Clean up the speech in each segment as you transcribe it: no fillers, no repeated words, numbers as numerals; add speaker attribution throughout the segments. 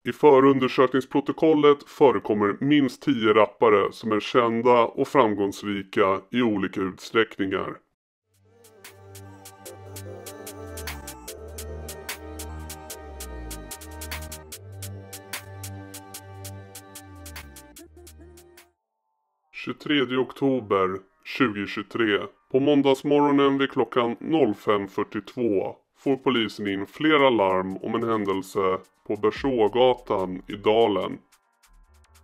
Speaker 1: I förundersökningsprotokollet förekommer minst 10 rappare som är kända och framgångsrika i olika utsträckningar. –23 oktober 2023. På måndagsmorgonen vid klockan 05:42 får polisen in flera larm om en händelse på Bersågatan i Dalen.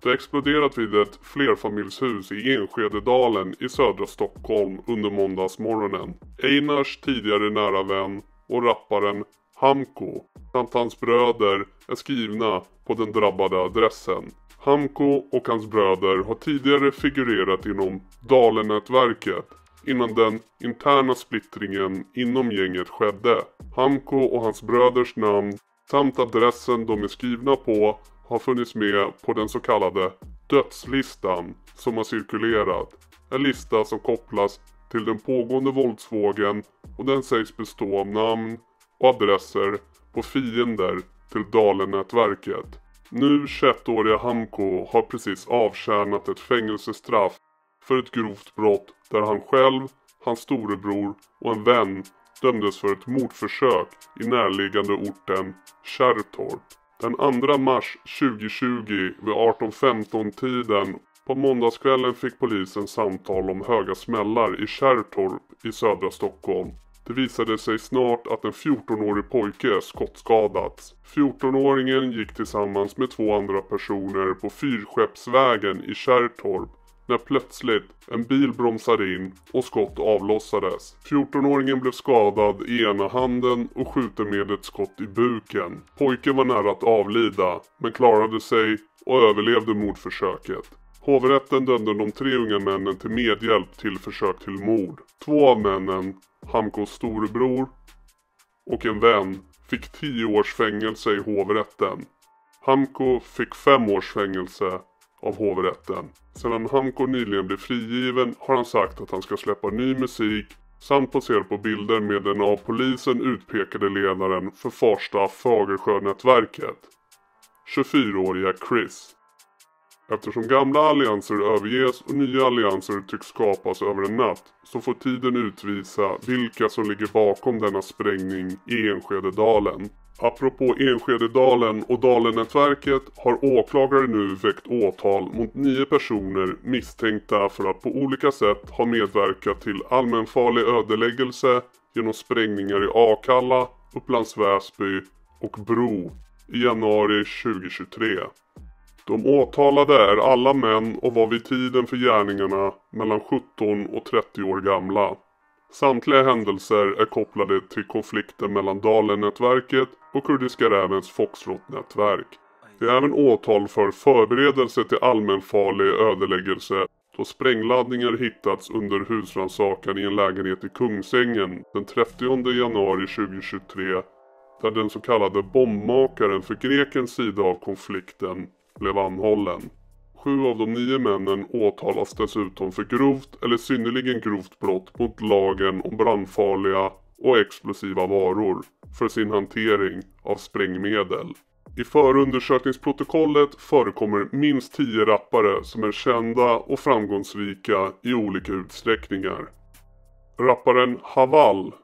Speaker 1: Det har exploderat vid ett flerfamiljshus i Enskededalen i södra Stockholm under måndagsmorgonen. Einars tidigare nära vän och rapparen Hamko samt hans bröder är skrivna på den drabbade adressen. Hamko och hans bröder har tidigare figurerat inom Dalen-nätverket innan den interna splittringen inom gänget skedde. Hamko och hans bröders namn samt adressen de är skrivna på har funnits med på den så kallade dödslistan som har cirkulerat. En lista som kopplas till den pågående våldsvågen och den sägs bestå av namn och adresser på fiender till Dalen-nätverket. Nu 21-åriga Hamko har precis avtjänat ett fängelsestraff för ett grovt brott där han själv, hans storebror och en vän dömdes för ett mordförsök i närliggande orten Kärrtorp. Den 2 mars 2020 vid 18:15-tiden på måndagskvällen fick polisen samtal om höga smällar i Kärrtorp i södra Stockholm. Det visade sig snart att en 14-årig pojke skottskadats. 14-åringen gick tillsammans med 2 andra personer på Fyrskeppsvägen i Kärrtorp när plötsligt en bil bromsade in och skott avlossades. 14-åringen blev skadad i ena handen och skjuten med ett skott i buken. Pojken var nära att avlida men klarade sig och överlevde mordförsöket. Hovrätten dömde de 3 unga männen till medhjälp till försök till mord. 2 av männen, Hamkos storebror och en vän, fick 10 års fängelse i hovrätten. Hamko fick 5 års fängelse av hovrätten. Sedan Hamko nyligen blev frigiven har han sagt att han ska släppa ny musik samt posera på bilder med den av polisen utpekade ledaren för Farsta Fagersjönätverket, 24-åriga Chris. Eftersom gamla allianser överges och nya allianser tycks skapas över en natt så får tiden utvisa vilka som ligger bakom denna sprängning i Enskededalen. Apropå Enskededalen och Dalen-nätverket har åklagare nu väckt åtal mot 9 personer misstänkta för att på olika sätt ha medverkat till allmänfarlig ödeläggelse genom sprängningar i Akalla, Upplands Väsby och Bro i januari 2023. De åtalade är alla män och var vid tiden för gärningarna mellan 17 och 30 år gamla. Samtliga händelser är kopplade till konflikten mellan Dalen-nätverket och Kurdiska rävens Foxtrot-nätverk. Det är även åtal för förberedelse till allmänfarlig ödeläggelse då sprängladdningar hittats under husrannsakan i en lägenhet i Kungsängen den 30 januari 2023 där den så kallade bombmakaren för Grekens sida av konflikten blev anhållen. 7 av de 9 männen åtalas dessutom för grovt eller synnerligen grovt brott mot lagen om brandfarliga och explosiva varor för sin hantering av sprängmedel. I förundersökningsprotokollet förekommer minst 10 rappare som är kända och framgångsrika i olika utsträckningar. Rapparen Haval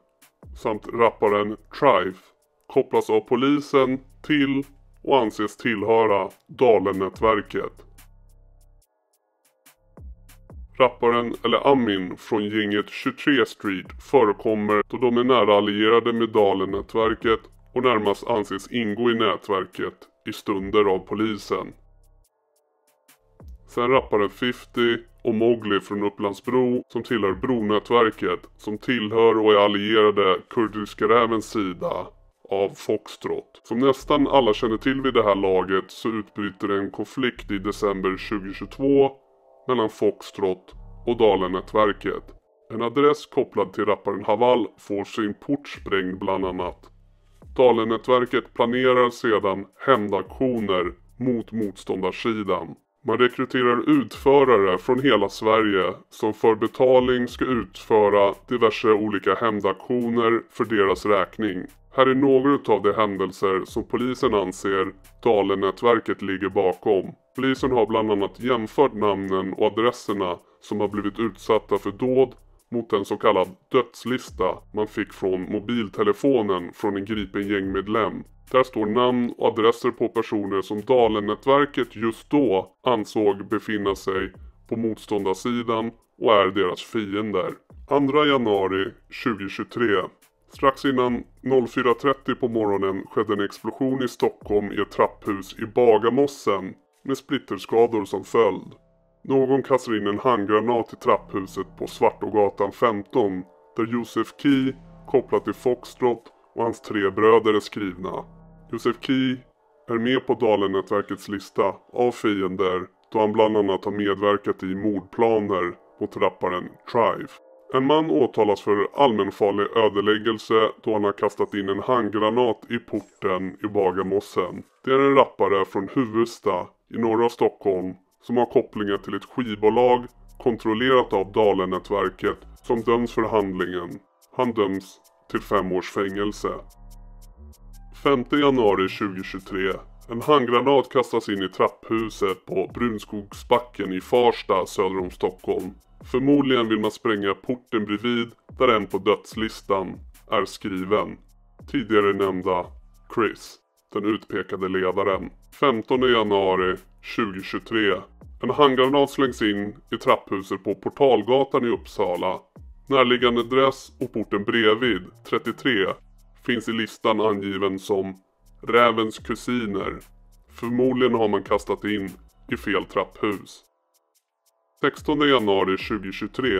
Speaker 1: samt rapparen Trife kopplas av polisen till och anses tillhöra Dalen-nätverket. Rapparen eller Amin från gänget 23 Street förekommer då de är nära allierade med Dalen-nätverket och närmast anses ingå i nätverket i stunder av polisen. Sen rapparen 50 och Mowgli från Upplandsbro som tillhör Bronätverket som tillhör och är allierade Kurdiska rävens sida av Foxtrot. Som nästan alla känner till vid det här laget så utbryter en konflikt i december 2022 mellan Foxtrot och Dalen-nätverket. En adress kopplad till rapparen Haval får sin port sprängd bland annat. Dalen-nätverket planerar sedan hämndaktioner mot motståndarsidan. Man rekryterar utförare från hela Sverige som för betalning ska utföra diverse olika hämndaktioner för deras räkning. Här är några av de händelser som polisen anser Dahlen-nätverket ligger bakom. Polisen har bland annat jämfört namnen och adresserna som har blivit utsatta för dåd mot en så kallad dödslista man fick från mobiltelefonen från en gripen gängmedlem. Där står namn och adresser på personer som Dahlen-nätverket just då ansåg befinna sig på motståndarsidan och är deras fiender. 2 januari 2023. Strax innan 04.30 på morgonen skedde en explosion i Stockholm i ett trapphus i Bagarmossen med splitterskador som följd. Någon kastar in en handgranat i trapphuset på Svartågatan 15 där Josef Key kopplat till Foxtrot och hans 3 bröder är skrivna. Josef Key är med på Dahlen-nätverkets lista av fiender då han bland annat har medverkat i mordplaner mot rapparen Trive. En man åtalas för allmänfarlig ödeläggelse då han har kastat in en handgranat i porten i Bagarmossen. Det är en rappare från Huvudsta i norra Stockholm som har kopplingar till ett skivbolag kontrollerat av Dahlen-nätverket som döms för handlingen. Han döms till 5 års fängelse. 5 januari 2023. En handgranat kastas in i trapphuset på Brunskogsbacken i Farsta söder om Stockholm. Förmodligen vill man spränga porten bredvid där en på dödslistan är skriven. Tidigare nämnda Chris, den utpekade ledaren. 15 januari 2023. En handgranat slängs in i trapphuset på Portalgatan i Uppsala. Närliggande adress och porten bredvid, 33, finns i listan angiven som Rävens kusiner. Förmodligen har man kastat in i fel trapphus. 16 januari 2023.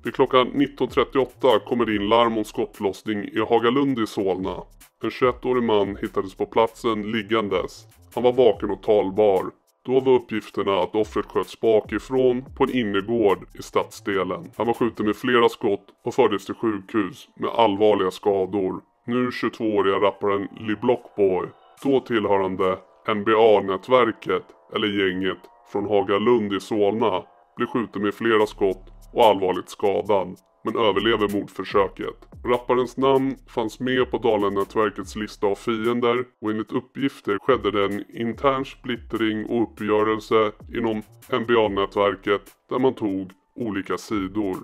Speaker 1: Vid klockan 19.38 kommer in larm om skottlossning i Hagalund i Solna. En 21-årig man hittades på platsen liggandes. Han var vaken och talbar. Då var uppgifterna att offret sköts bakifrån på en innergård i stadsdelen. Han var skjuten med flera skott och fördes till sjukhus med allvarliga skador. Nu 22-åriga rapparen Lee Blockboy, då tillhörande NBA-nätverket eller gänget från Hagalund i Solna, blir skjuten med flera skott och allvarligt skadad, men överlever mordförsöket. Rapparens namn fanns med på Dahlen-nätverkets lista av fiender och enligt uppgifter skedde det en intern splittring och uppgörelse inom NBA-nätverket där man tog olika sidor.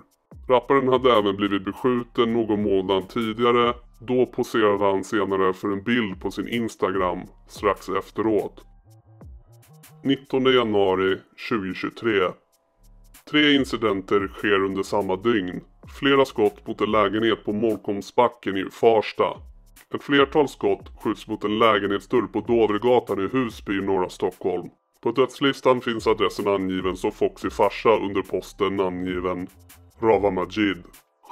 Speaker 1: Rapparen hade även blivit beskjuten någon månad tidigare, då poserade han senare för en bild på sin Instagram strax efteråt. 19 januari 2023. 3 incidenter sker under samma dygn. Flera skott mot en lägenhet på Molkomsbacken i Farsta. Ett flertal skott skjuts mot en lägenhetsdörr på Dovregatan i Husby i norra Stockholm. På dödslistan finns adressen angiven som Foxy farsa under posten namngiven Rava Majid.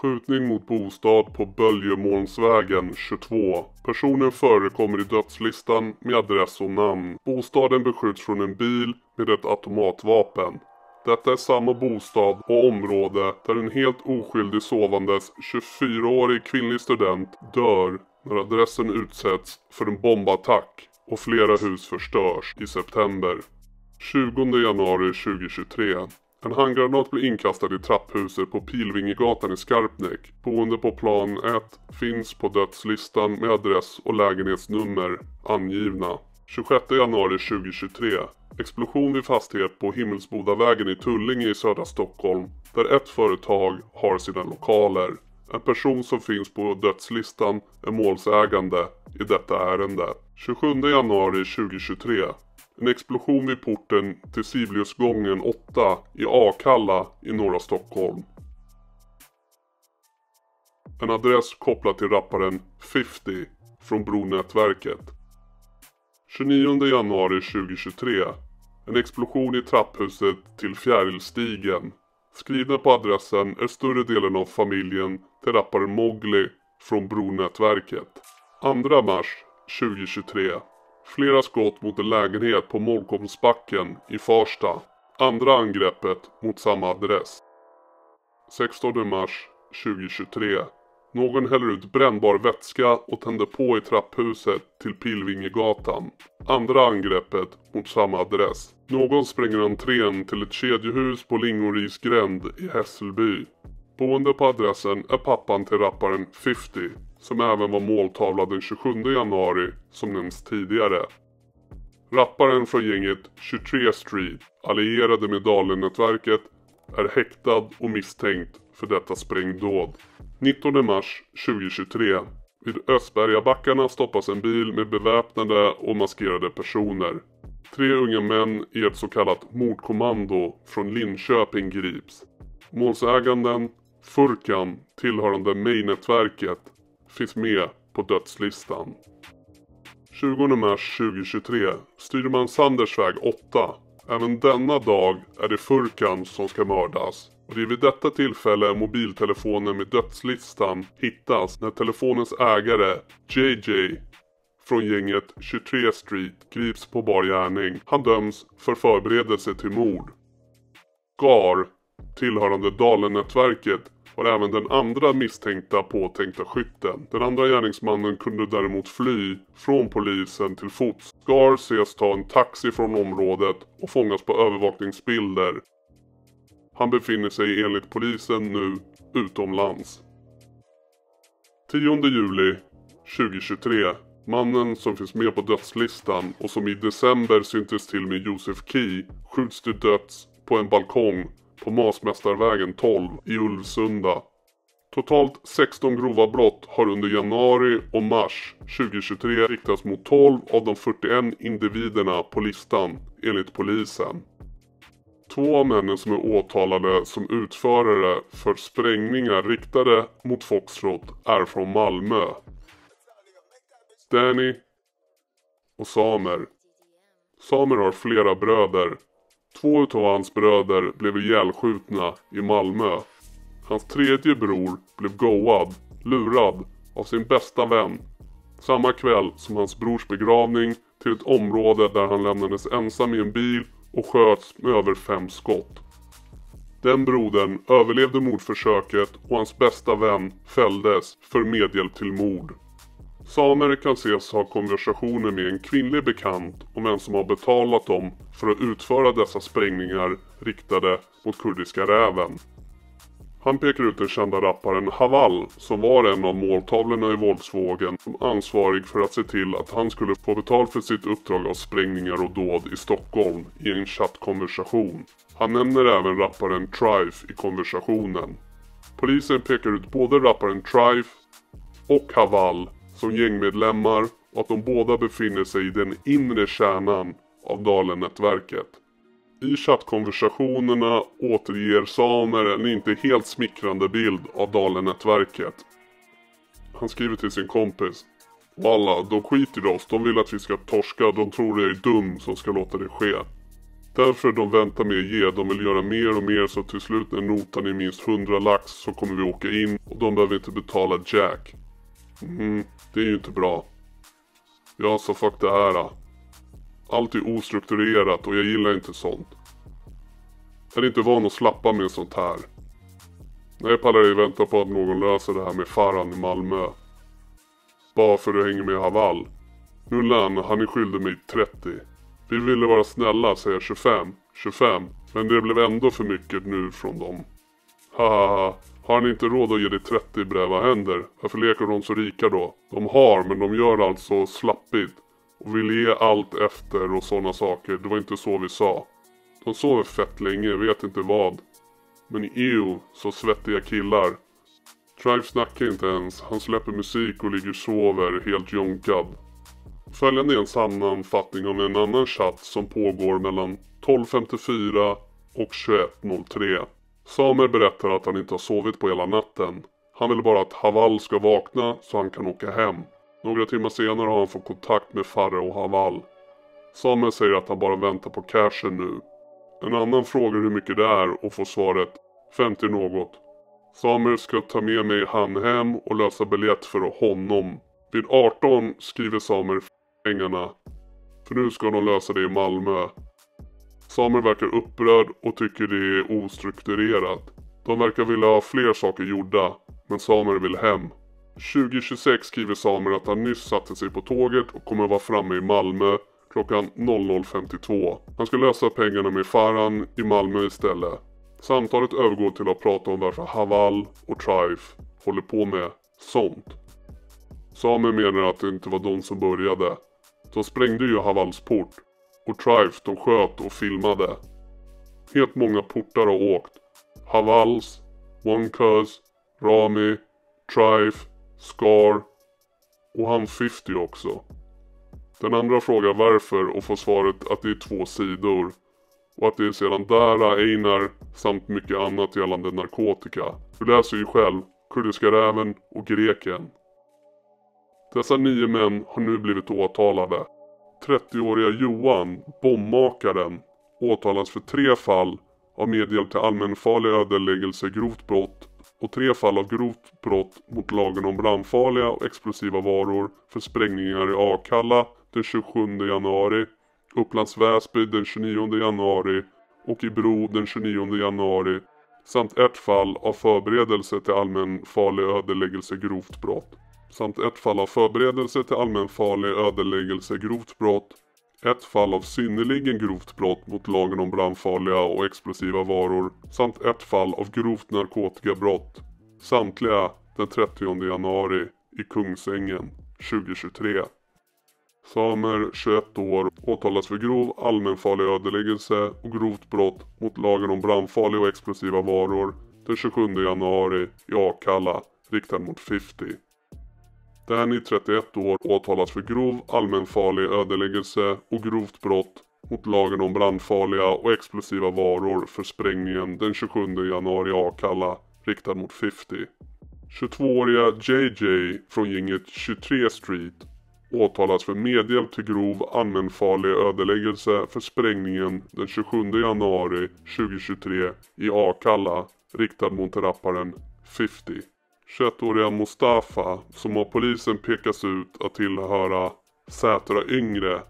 Speaker 1: Skjutning mot bostad på Böljemålsvägen 22. Personen förekommer i dödslistan med adress och namn. Bostaden beskjuts från en bil med ett automatvapen. Detta är samma bostad och område där en helt oskyldig sovandes 24-årig kvinnlig student dör när adressen utsätts för en bombattack och flera hus förstörs i september. 20 januari 2023. En handgranat blir inkastad i trapphuset på Pilvingegatan i Skarpnäck. Boende på plan 1 finns på dödslistan med adress och lägenhetsnummer angivna. 26 januari 2023. Explosion vid fastighet på Himmelsbodavägen i Tullinge i södra Stockholm, där ett företag har sina lokaler. En person som finns på dödslistan är målsägande i detta ärende. 27 januari 2023. En explosion vid porten till Sibliusgången 8 i Akalla i norra Stockholm. En adress kopplad till rapparen 50 från Bronätverket. 29 januari 2023. En explosion i trapphuset till Fjärilstigen. Skriven på adressen är större delen av familjen till rapparen Mowgli från Bronätverket. 2 mars 2023. Flera skott mot en lägenhet på Molkomsbacken i Farsta. Andra angreppet mot samma adress. 16 mars 2023. Någon häller ut brännbar vätska och tänder på i trapphuset till Pilvingegatan. Andra angreppet mot samma adress. Någon spränger entrén till ett kedjehus på Lingorisgränd i Hässelby. Boende på adressen är pappan till rapparen 50 som även var måltavla den 27 januari som nämnts tidigare. Rapparen från gänget 23 Street, allierade med Dalen-nätverket, är häktad och misstänkt för detta sprängdåd. 19 mars 2023. Vid Östbergabackarna stoppas en bil med beväpnade och maskerade personer. 3 unga män i ett så kallat mordkommando från Linköping grips. Målsäganden Furkan, tillhörande Mej-nätverket, finns med på dödslistan. 20 mars 2023. Styrman Sandersväg 8. Även denna dag är det Furkan som ska mördas. Och det är vid detta tillfälle mobiltelefonen med dödslistan hittas när telefonens ägare JJ från gänget 23 Street grips på bar gärning. Han döms för förberedelse till mord. Gar, tillhörande Dalen-nätverket, var även den andra misstänkta påtänkta skytten. Den andra gärningsmannen kunde däremot fly från polisen till fots. Gar ses ta en taxi från området och fångas på övervakningsbilder. Han befinner sig enligt polisen nu utomlands. 10 juli 2023. Mannen som finns med på dödslistan och som i december syntes till med Josef Key skjuts till döds på en balkong på Masmästarvägen 12 i Ulvsunda. Totalt 16 grova brott har under januari och mars 2023 riktats mot 12 av de 41 individerna på listan enligt polisen. 2 av männen som är åtalade som utförare för sprängningar riktade mot Foxtrot är från Malmö. Danny och Samer. Samer har flera bröder. 2 utav hans bröder blev ihjälskjutna i Malmö. Hans tredje bror blev lurad av sin bästa vän samma kväll som hans brors begravning till ett område där han lämnades ensam i en bil och sköts med över 5 skott. Den brodern överlevde mordförsöket och hans bästa vän fälldes för medhjälp till mord. Samer kan ses ha konversationer med en kvinnlig bekant om vem som har betalat dem för att utföra dessa sprängningar riktade mot kurdiska räven. Han pekar ut den kända rapparen Haval som var en av måltavlorna i våldsvågen som ansvarig för att se till att han skulle få betalt för sitt uppdrag av sprängningar och dåd i Stockholm i en chattkonversation. Han nämner även rapparen Trife i konversationen. Polisen pekar ut både rapparen Trife och Haval som gängmedlemmar och att de båda befinner sig i den inre kärnan av Dalen-nätverket. I chattkonversationerna återger Samer en inte helt smickrande bild av Dalen-nätverket. Han skriver till sin kompis: "Walla, de skiter i oss, de vill att vi ska torska, de tror jag är dum som ska låta det ske. Därför de väntar med att ge, de vill göra mer och mer så till slut när notan är minst 100 lax så kommer vi åka in och de behöver inte betala jack. Det är ju inte bra. Ja, så fuck det här. Allt är ostrukturerat och jag gillar inte sånt. Jag är inte van att slappa med sånt här. Nej, pallar jag vänta på att någon löser det här med Farhan i Malmö. Bara för att hänga med Haval. Nullan, han är skyldig mig 30. Vi ville vara snälla, säger 25. Men det blev ändå för mycket nu från dem. Haha, har han inte råd att ge dig 30 brev, vad händer? Varför leker de så rika då? De har, men de gör alltså slappigt. Och vill ge allt efter och sådana saker. Det var inte så vi sa. De sover fett länge, vet inte vad. Men ew, så svettiga killar. Trife snackar inte ens. Han släpper musik och ligger och sover helt jonkad. Följande är en sammanfattning av en annan chatt som pågår mellan 12.54 och 21.03. Samer berättar att han inte har sovit på hela natten. Han vill bara att Haval ska vakna så han kan åka hem. Några timmar senare har han fått kontakt med Farre och Haval. Samer säger att han bara väntar på cashen nu. En annan frågar hur mycket det är och får svaret 50 något. Samer ska ta med mig han hem och lösa biljett för honom. Vid 18 skriver Samer pengarna. För nu ska de lösa det i Malmö. Samer verkar upprörd och tycker det är ostrukturerat. De verkar vilja ha fler saker gjorda, men Samer vill hem. 2026 skriver Samer att han nyss satte sig på tåget och kommer vara framme i Malmö klockan 00.52. Han ska lösa pengarna med Farhan i Malmö istället. Samtalet övergår till att prata om varför Haval och Trife håller på med sånt. Samer menar att det inte var de som började. De sprängde ju Havals port och Trife de sköt och filmade. Helt många portar har åkt. Havals, Wonkers, Rami, Trife, Scar och han 50 också. Den andra frågar varför och får svaret att det är 2 sidor. Och att det är sedan där Einar samt mycket annat gällande narkotika. Du läser ju själv, kurdiska räven och greken. Dessa 9 män har nu blivit åtalade. 30-åriga Johan, bombmakaren, åtalas för 3 fall av medhjälp till allmänfarlig ödeläggelse, grovt brott och 3 fall av grovt brott mot lagen om brandfarliga och explosiva varor för sprängningar i Akalla den 27 januari, Upplands Väsby den 29 januari och i Bro den 29 januari samt 1 fall av förberedelse till allmänfarlig ödeläggelse, grovt brott. Samt 1 fall av förberedelse till allmänfarlig ödeläggelse, grovt brott, 1 fall av synnerligen grovt brott mot lagen om brandfarliga och explosiva varor samt 1 fall av grovt narkotikabrott. Samtliga den 30 januari i Kungsängen 2023. Samer 21 år åtalas för grov allmänfarlig ödeläggelse och grovt brott mot lagen om brandfarliga och explosiva varor den 27 januari i Akalla, riktad mot 50. Danny 31 år åtalas för grov allmänfarlig ödeläggelse och grovt brott mot lagen om brandfarliga och explosiva varor för sprängningen den 27 januari i Akalla, riktad mot 50. 22-åriga JJ från gänget 23 Street åtalas för medhjälp till grov allmänfarlig ödeläggelse för sprängningen den 27 januari 2023 i Akalla, riktad mot rapparen 50. 21-åriga Mustafa, som av polisen pekas ut att tillhöra Sätra yngre.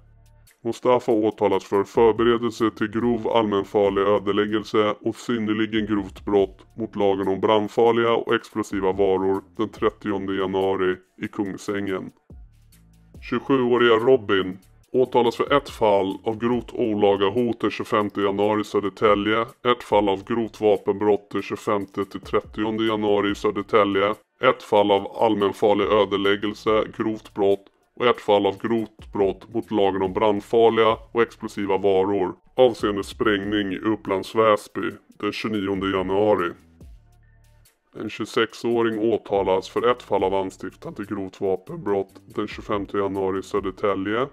Speaker 1: Mustafa åtalas för förberedelse till grov allmänfarlig ödeläggelse och synnerligen grovt brott mot lagen om brandfarliga och explosiva varor den 30 januari i Kungsängen. 27-åriga Robin åtalas för 1 fall av grovt olaga hot den 25 januari i Södertälje, 1 fall av grovt vapenbrott den 25 till 30 januari i Södertälje, 1 fall av allmänfarlig ödeläggelse, grovt brott och 1 fall av grovt brott mot lagen om brandfarliga och explosiva varor avseende sprängning i Upplands Väsby den 29 januari. En 26-åring åtalas för 1 fall av anstiftan till grovt vapenbrott den 25 januari i Södertälje,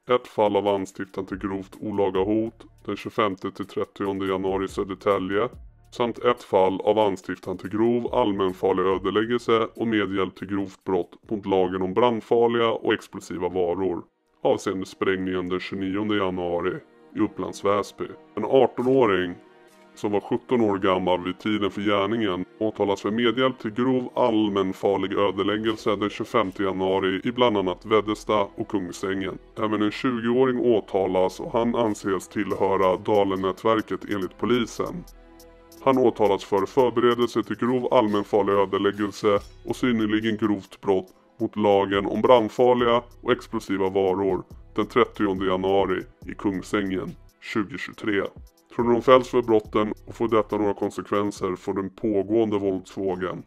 Speaker 1: 1 fall av anstiftan till grovt olaga hot den 25 till 30 januari i Södertälje samt 1 fall av anstiftan till grov allmänfarlig ödeläggelse och medhjälp till grovt brott mot lagen om brandfarliga och explosiva varor avseende sprängningen den 29 januari i Upplands Väsby. En 18-åring som var 17 år gammal vid tiden för gärningen åtalas för medhjälp till grov allmänfarlig ödeläggelse den 25 januari i bland annat Veddesta och Kungsängen. Även en 20-åring åtalas och han anses tillhöra Dalen-nätverket enligt polisen. Han åtalas för förberedelse till grov allmänfarlig ödeläggelse och synnerligen grovt brott mot lagen om brandfarliga och explosiva varor den 30 januari i Kungsängen 2023. Tror du de fälls för brotten och får detta några konsekvenser för den pågående våldsvågen?